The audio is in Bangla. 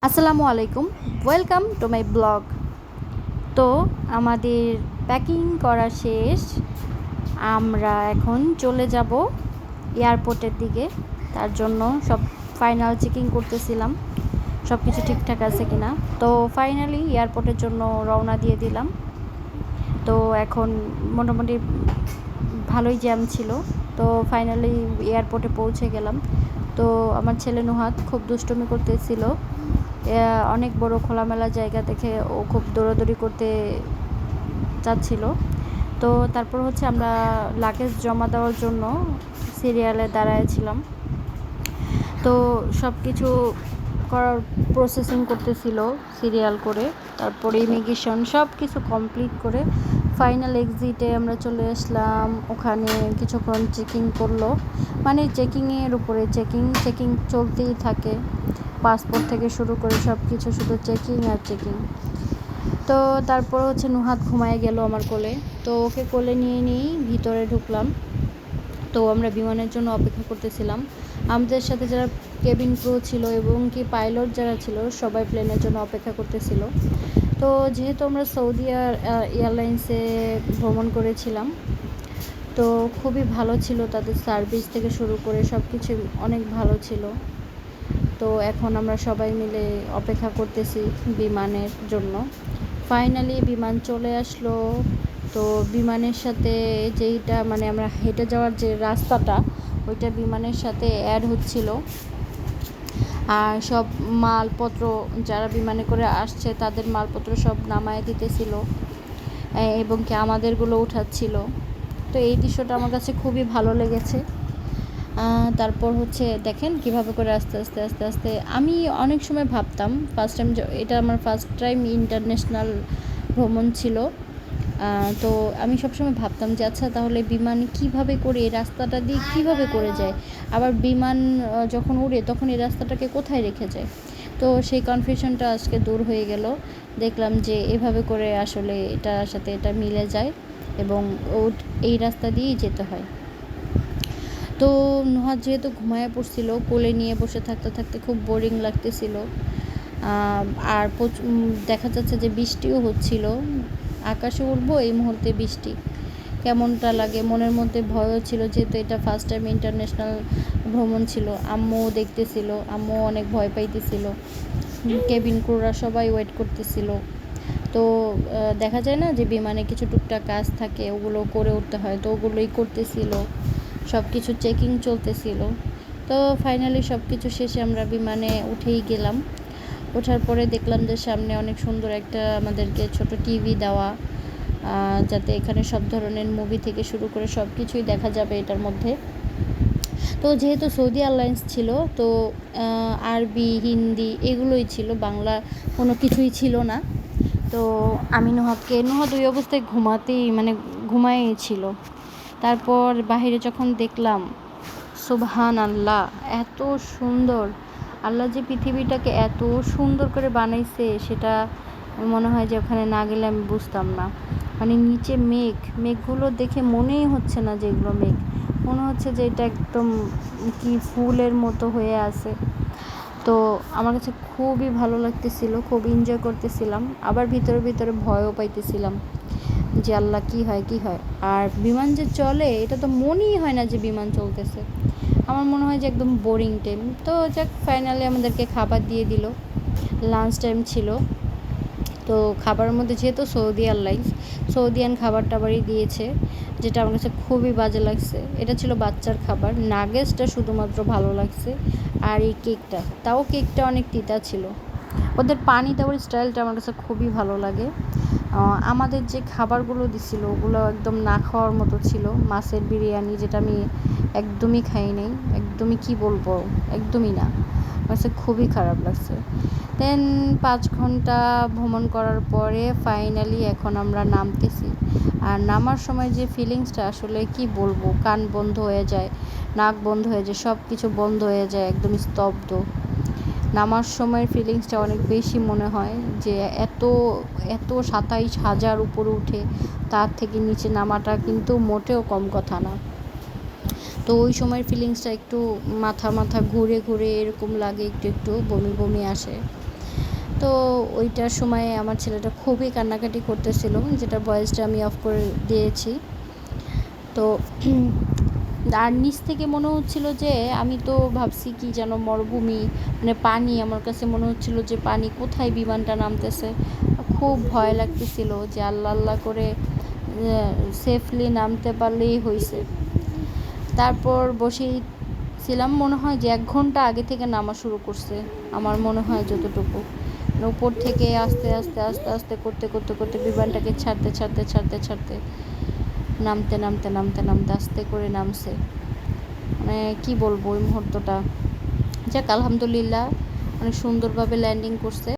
আসসালামু আলাইকুম, ওয়েলকাম টু মাই ব্লগ। তো আমাদের প্যাকিং করা শেষ। আমরা এখন চলে যাব এয়ারপোর্টের দিকে। তার জন্য সব ফাইনাল চেকিং করতেছিলাম, সব কিছু ঠিকঠাক আছে কিনা। তো ফাইনালি এয়ারপোর্টের জন্য রওনা দিয়ে দিলাম। তো এখন মোটামুটি ভালোই জ্যাম ছিল। তো ফাইনালি এয়ারপোর্টে পৌঁছে গেলাম। তো আমার ছেলে নুহাত খুব দুষ্টুমি করতেছিল। অনেক বড় খোলামেলা জায়গা দেখে ও খুব দৌড়াদৌড়ি করতে চাচ্ছিল। তো তারপর হচ্ছে আমরা লাগেজ জমা দেওয়ার জন্য সিরিয়ালে দাঁড়ায়েছিলাম। তো সব কিছু করার প্রসেসিং করতেছিল সিরিয়াল করে। তারপরে ইমিগ্রেশন সব কিছু কমপ্লিট করে ফাইনাল এক্সিটে আমরা চলে আসলাম। ওখানে কিছুক্ষণ চেকিং করলো, মানে চেকিংয়ের উপরে চেকিং চলতেই থাকে। পাসপোর্ট থেকে শুরু করে সব কিছু শুধু চেকিং আর চেকিং। তো তারপর হচ্ছে নুহাত ঘুমায় গেল আমার কোলে। তো ওকে কোলে নিয়েই ভিতরে ঢুকলাম। তো আমরা বিমানের জন্য অপেক্ষা করতেছিলাম। আমাদের সাথে যারা কেবিন ক্রু ছিল এবং কি পাইলট যারা ছিল সবাই প্লেনের জন্য অপেক্ষা করতেছিল। তো যেহেতু আমরা সৌদি এয়ারলাইন্সে ভ্রমণ করেছিলাম, তো খুবই ভালো ছিল, তাদের সার্ভিস থেকে শুরু করে সব কিছু অনেক ভালো ছিল। তো এখন আমরা সবাই মিলে অপেক্ষা করতেছি বিমানের জন্য। ফাইনালি বিমান চলে আসলো। তো বিমানের সাথে যেইটা মানে আমরা হেঁটে যাওয়ার যে রাস্তাটা, ওইটা বিমানের সাথে অ্যাড হচ্ছিল। আর সব মালপত্র যারা বিমানে করে আসছে তাদের মালপত্র সব নামায় দিতেছিল এবং কি আমাদেরগুলো উঠাচ্ছিল। তো এই দৃশ্যটা আমার কাছে খুবই ভালো লেগেছে। তারপর হচ্ছে দেখেন কিভাবে করে আস্তে আস্তে আস্তে আস্তে আমি অনেক সময় ভাবতাম, ফার্স্ট টাইম এটা আমার ফার্স্ট টাইম ইন্টারন্যাশনাল ভ্রমণ ছিল। তো আমি সবসময় ভাবতাম যে আচ্ছা তাহলে বিমান কিভাবে করে এই রাস্তাটা দিয়ে কীভাবে করে যায়, আবার বিমান যখন উড়ে তখন এই রাস্তাটাকে কোথায় রেখে যায়। তো সেই কনফিউশনটা আজকে দূর হয়ে গেল। দেখলাম যে এভাবে করে আসলে এটার সাথে এটা মিলে যায় এবং এই রাস্তা দিয়েই যেতে হয়। তো নুহাত যেহেতু ঘুমায় পড়ছিল, কোলে নিয়ে বসে থাকতে থাকতে খুব বোরিং লাগতেছিল। আর দেখা যাচ্ছে যে বৃষ্টিও হচ্ছিল। আকাশে উঠবো এই মুহূর্তে বৃষ্টি, কেমনটা লাগে মনের মধ্যে ভয়ও ছিল, যেহেতু এটা ফার্স্ট টাইম ইন্টারন্যাশনাল ভ্রমণ ছিল। আম্মুও দেখতেছিল, আম্মুও অনেক ভয় পাইতেছিল। কেবিন ক্রুরা সবাই ওয়েট করতেছিল। তো দেখা যায় না যে বিমানে কিছু টুকটাক কাজ থাকে, ওগুলো করে উঠতে হয়, তো ওগুলোই করতেছিল। সব কিছু চেকিং চলতেছিল। তো ফাইনালি সব কিছু শেষে আমরা বিমানে উঠেই গেলাম। ওঠার পরে দেখলাম যে সামনে অনেক সুন্দর একটা আমাদেরকে ছোট টিভি দেওয়া, যাতে এখানে সব ধরনের মুভি থেকে শুরু করে সব কিছুই দেখা যাবে এটার মধ্যে। তো যেহেতু সৌদি এয়ারলাইন্স ছিল, তো আরবি হিন্দি এগুলোই ছিল, বাংলা কোনো কিছুই ছিল না। তো আমি নুহাত ওই অবস্থায় ঘুমায়েই ছিল। তারপর বাহিরে যখন দেখলাম, সুবহান আল্লাহ, এত সুন্দর! আল্লাহ যে পৃথিবীটাকে এত সুন্দর করে বানাইছে সেটা মনে হয় যে ওখানে না গেলে আমি বুঝতাম না। মানে নিচে মেঘগুলো দেখে মনেই হচ্ছে না যে এগুলো মেঘ, মনে হচ্ছে যে এটা একদম কি ফুলের মতো হয়ে আছে। তো আমার কাছে খুবই ভালো লাগতেছিল, খুব এনজয় করতেছিলাম, আবার ভিতরে ভিতরে ভয়ও পাইতেছিলাম যে আল্লাহ কী হয়। আর বিমান যে চলে এটা তো মনেই হয় না যে বিমান চলতেছে। আমার মনে হয় যে একদম বোরিং টাইম। তো যাক, ফাইনালি আমাদেরকে খাবার দিয়ে দিল, লাঞ্চ টাইম ছিল। তো খাবারের মধ্যে যেহেতু সৌদিয়ান খাবার টাবারই দিয়েছে, যেটা আমার কাছে খুবই বাজে লাগছে। এটা ছিল বাচ্চার খাবার, নাগেটসটা শুধুমাত্র ভালো লাগছে। আর এই কেকটা অনেক তিতা ছিল। ওদের পানি দেওয়ার স্টাইলটা আমার কাছে খুবই ভালো লাগে। আমাদের যে খাবারগুলো দিছিল ওগুলো একদম না খাওয়ার মতো ছিল। মাছের বিরিয়ানি, যেটা আমি একদমই খাই নাই, একদমই কি বলবো, একদমই না, আমার কাছে খুবই খারাপ লাগছে। দেন 5 ঘন্টা ভ্রমণ করার পরে ফাইনালি এখন আমরা নামতেছি। আর নামার সময় যে ফিলিংসটা আসলে কি বলবো, কান বন্ধ হয়ে যায়, নাক বন্ধ হয়ে যায়, সব কিছু বন্ধ হয়ে যায়, একদম স্তব্ধ। নামার সময়ের ফিলিংসটা অনেক বেশি মনে হয় যে এত 27,000 উপরে উঠে তার থেকে নিচে নামাটা কিন্তু মোটেও কম কথা না। তো ওই সময়ের ফিলিংসটা একটু মাথা ঘুরে ঘুরে এরকম লাগে, একটু বমি আসে। তো ওইটার সময় আমার ছেলেটা খুবই কান্নাকাটি করতেছিল, যেটার ভয়েসটা আমি অফ করে দিয়েছি। তো আর নিচ থেকে মনে হচ্ছিল যে আমি তো ভাবছি কি যেন মরুভূমি, মানে পানি, আমার কাছে মনে হচ্ছিল যে পানি, কোথায় বিমানটা নামতেছে। খুব ভয় লাগতেছিল যে আল্লাহ আল্লাহ করে সেফলি নামতে পারলেই হয়েছে। তারপর বসেই ছিলাম, মনে হয় যে 1 ঘন্টা আগে থেকে নামা শুরু করছে আমার মনে হয় যতটুকু। উপর থেকে আস্তে আস্তে আস্তে আস্তে করতে করতে করতে বিমানটাকে ছাড়তে ছাড়তে ছাড়তে ছাড়তে নামতে নামতে নামতে নামতে আস্তে করে নামছে। মানে কী বলবো ওই মুহূর্তটা। যাক আলহামদুলিল্লাহ অনেক সুন্দরভাবে ল্যান্ডিং করছে।